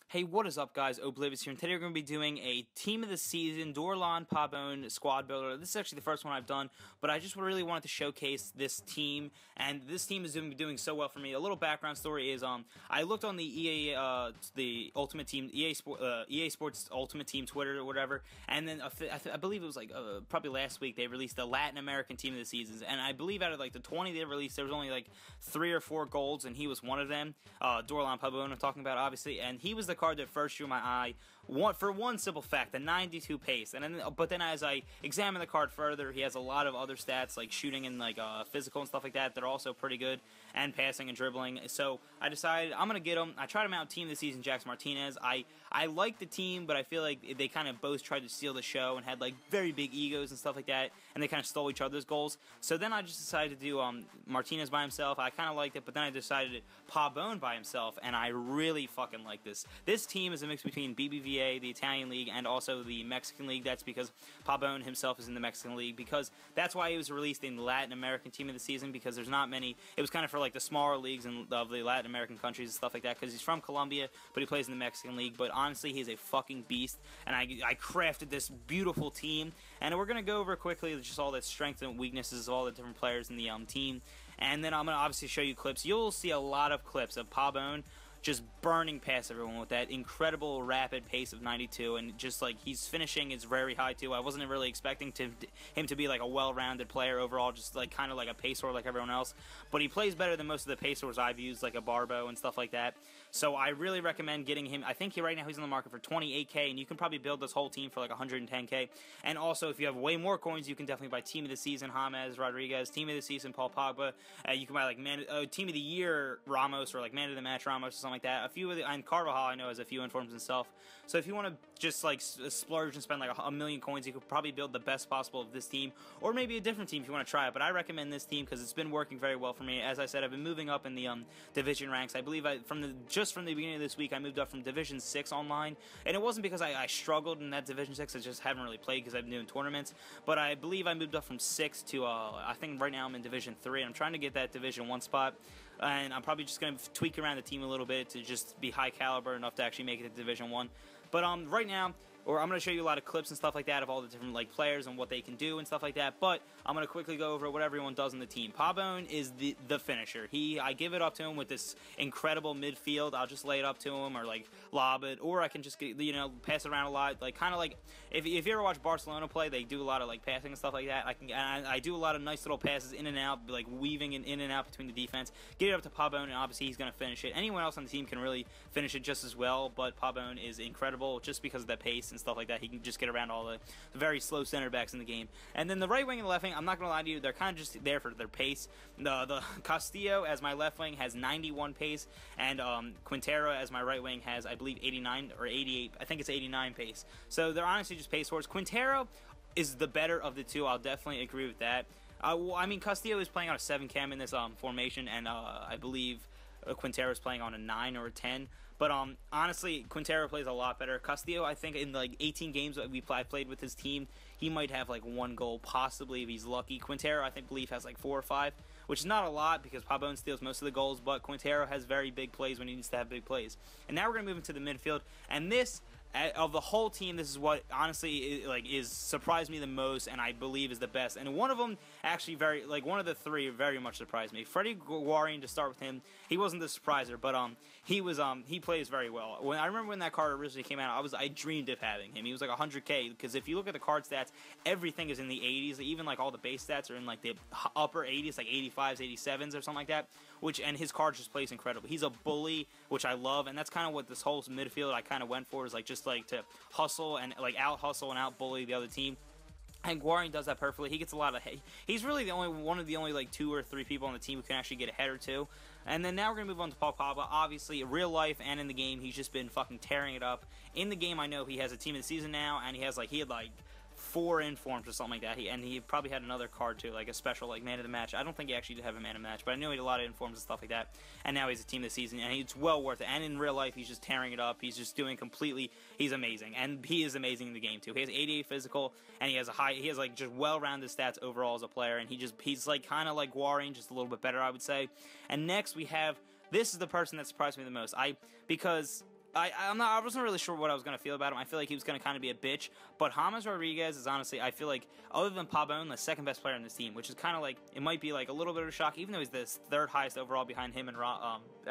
Hey, what is up, guys? Oblivious here, and today we're going to be doing a Team of the Season Dorlan Pabon Squad Builder. This is actually the first one I've done, but I just really wanted to showcase this team, and this team is doing so well for me. A little background story is, I looked on the the Ultimate Team, EA Sports Ultimate Team Twitter or whatever, and then I believe it was like probably last week they released the Latin American Team of the Seasons, and I believe out of like the 20 they released, there was only like 3 or 4 golds, and he was one of them. Dorlan Pabon I'm talking about, obviously, and he was the card that first drew my eye for one simple fact, the 92 pace. But then as I examine the card further, he has a lot of other stats like shooting and like physical and stuff like that that are also pretty good, and passing and dribbling. So I decided I'm gonna get him. I tried him out Team of the Season Jax Martinez. I like the team, but I feel like they kind of both tried to steal the show and had like very big egos and stuff like that, and they kind of stole each other's goals. So then I just decided to do Martinez by himself. I kind of liked it, but then I decided Pabon by himself, and I really fucking like this. This team is a mix between BBVA, the Italian league, and also the Mexican league. That's because Pabon himself is in the Mexican league, because that's why he was released in the Latin American Team of the Season, because there's not many. It was kind of for like the smaller leagues of the Latin American countries and stuff like that, because he's from Colombia, but he plays in the Mexican league. But honestly, he's a fucking beast, and I crafted this beautiful team, and we're going to go over quickly just all the strengths and weaknesses of all the different players in the team, and then I'm going to obviously show you clips. You'll see a lot of clips of Pabon just burning past everyone with that incredible rapid pace of 92, and just like his finishing is very high too. I wasn't really expecting him to be like a well-rounded player overall, just like kind of like a pacewar like everyone else, but he plays better than most of the pacewars I've used, like a Barbo and stuff like that. So I really recommend getting him. I think right now he's on the market for 28k, and you can probably build this whole team for like 110k. And also, if you have way more coins, you can definitely buy Team of the Season James Rodriguez, Team of the Season Paul Pogba. You can buy like Team of the Year Ramos, or like Man of the Match Ramos, or something like that. A few of and Carvajal I know has a few informs himself. So if you want to just like splurge and spend like a million coins, you could probably build the best possible of this team, or maybe a different team if you want to try it. But I recommend this team because it's been working very well for me. As I said, I've been moving up in the division ranks. I believe just from the beginning of this week, I moved up from Division 6 online, and it wasn't because I struggled in that Division 6. I just haven't really played because I've been doing tournaments. But I believe I moved up from 6 to I think right now I'm in Division 3, and I'm trying to get that Division 1 spot. And I'm probably just going to tweak around the team a little bit to just be high caliber enough to actually make it to Division 1. But right now, I'm going to show you a lot of clips and stuff like that of all the different like players and what they can do and stuff like that. But I'm going to quickly go over what everyone does in the team. Pabon is the finisher. I give it up to him with this incredible midfield. I'll just lay it up to him, or like lob it, or I can just pass it around a lot. Like kind of like if you ever watch Barcelona play, they do a lot of like passing and stuff like that. I do a lot of nice little passes in and out, like weaving in and out between the defense. Get it up to Pabon, and obviously he's going to finish it. Anyone else on the team can really finish it just as well, but Pabon is incredible just because of that pace and stuff like that. He can just get around all the very slow center backs in the game. And then the right wing and the left wing, I'm not going to lie to you, they're kind of just there for their pace. The Castillo as my left wing has 91 pace, and Quintero as my right wing has, I believe, 89 or 88. I think it's 89 pace. So they're honestly just pace horse. Quintero is the better of the two. I'll definitely agree with that. I mean, Castillo is playing on a 7 cam in this formation, and I believe Quintero is playing on a 9 or a 10. But honestly, Quintero plays a lot better. Castillo, I think in like 18 games that I played with his team, he might have like 1 goal, possibly if he's lucky. Quintero, I believe, has like 4 or 5, which is not a lot because Pabon steals most of the goals, but Quintero has very big plays when he needs to have big plays. And now we're going to move into the midfield, and this, of the whole team, this is what honestly is surprised me the most, and I believe is the best. And one of them actually one of the 3 very much surprised me. Freddie Guarin, to start with him, he wasn't the surpriser, but he plays very well. I remember when that card originally came out, I dreamed of having him. He was like 100k, because if you look at the card stats, everything is in the 80s. Even like all the base stats are in like the upper 80s, like 85s, 87s or something like that. And his card just plays incredible. He's a bully, which I love, and that's kind of what this whole midfield I kind of went for, is like just like to hustle and like out hustle and out bully the other team. And Guarin does that perfectly. He gets a lot of he's really one of the only like 2 or 3 people on the team who can actually get a header too. And then now we're gonna move on to Paul Pogba. Obviously, in real life and in the game, he's just been fucking tearing it up. In the game, I know he has a Team of the Season now, and he had like 4 informs or something like that. He probably had another card too, like a special like Man of the Match. I don't think he actually did have a Man of the Match, but I know he had a lot of informs and stuff like that. And now he's a Team of the Season, and it's well worth it. And in real life, he's just tearing it up. He's just doing completely. He's amazing, and he is amazing in the game too. He has 88 physical, and he has like just well-rounded stats overall as a player. And he's like kind of like Guarin, just a little bit better, I would say. And next we have, this is the person that surprised me the most. Because I wasn't really sure what I was going to feel about him. I feel like he was going to kind of be a bitch. But James Rodriguez is honestly, I feel like, other than Pabon, the second best player on this team, which is kind of like, it might be like a little bit of a shock, even though he's the third highest overall behind him and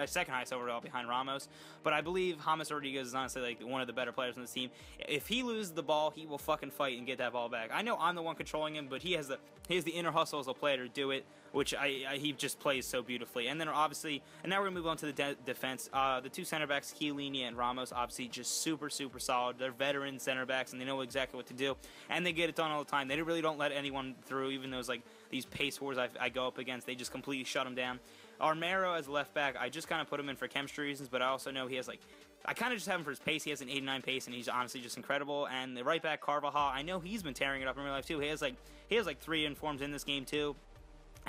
second highest overall behind Ramos. But I believe James Rodriguez is honestly like one of the better players on this team. If he loses the ball, he will fucking fight and get that ball back. I know I'm the one controlling him, but he has the inner hustle as a player to do it, which he just plays so beautifully. And then obviously, and now we're gonna move on to the defense. The two center backs, Chiellini and Ramos, obviously just super solid. They're veteran center backs and they know exactly what to do, and they get it done all the time. They really don't let anyone through, even those like these pace wars I go up against. They just completely shut them down. Armero as a left back, I just kind of put him in for chemistry reasons, but I also know he has like, I kind of just have him for his pace. He has an 89 pace, and he's honestly just incredible. And the right back, Carvajal, I know he's been tearing it up in real life too. He has like 3 informs in this game too.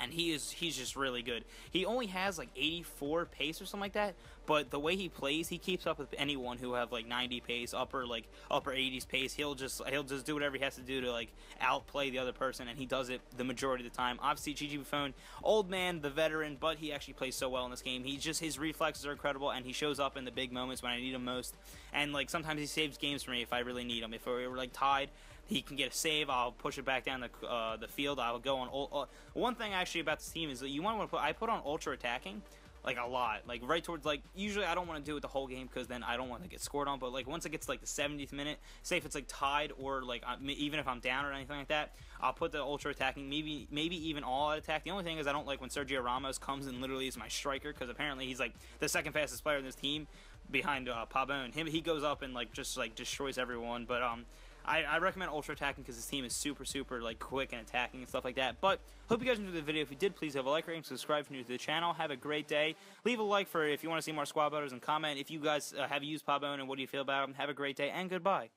And he's just really good. He only has like 84 pace or something like that, but the way he plays, he keeps up with anyone who have like 90 pace, upper 80s pace. He'll just do whatever he has to do to like outplay the other person, and he does it the majority of the time. Obviously, Gigi Buffon, old man, the veteran, but he actually plays so well in this game. His reflexes are incredible, and he shows up in the big moments when I need him most. And like sometimes he saves games for me if I really need him. If we were like tied, he can get a save. I'll push it back down the field. I'll go on. One thing actually about this team is that I put on ultra attacking, like a lot, like right towards like usually I don't want to do it the whole game because then I don't want to get scored on. But like once it gets to like the 70th minute, say if it's like tied or like even if I'm down or anything like that, I'll put the ultra attacking, maybe even all out attack. The only thing is I don't like when Sergio Ramos comes and literally is my striker, because apparently he's like the second fastest player in this team behind Pabon. He goes up and like just like destroys everyone. But I recommend ultra attacking because this team is super like quick and attacking and stuff like that. But hope you guys enjoyed the video. If you did, please have a like rating, subscribe if you're new to the channel. Have a great day. Leave a like if you want to see more squad builders, and comment if you guys have used Pabon and what do you feel about him. Have a great day and goodbye.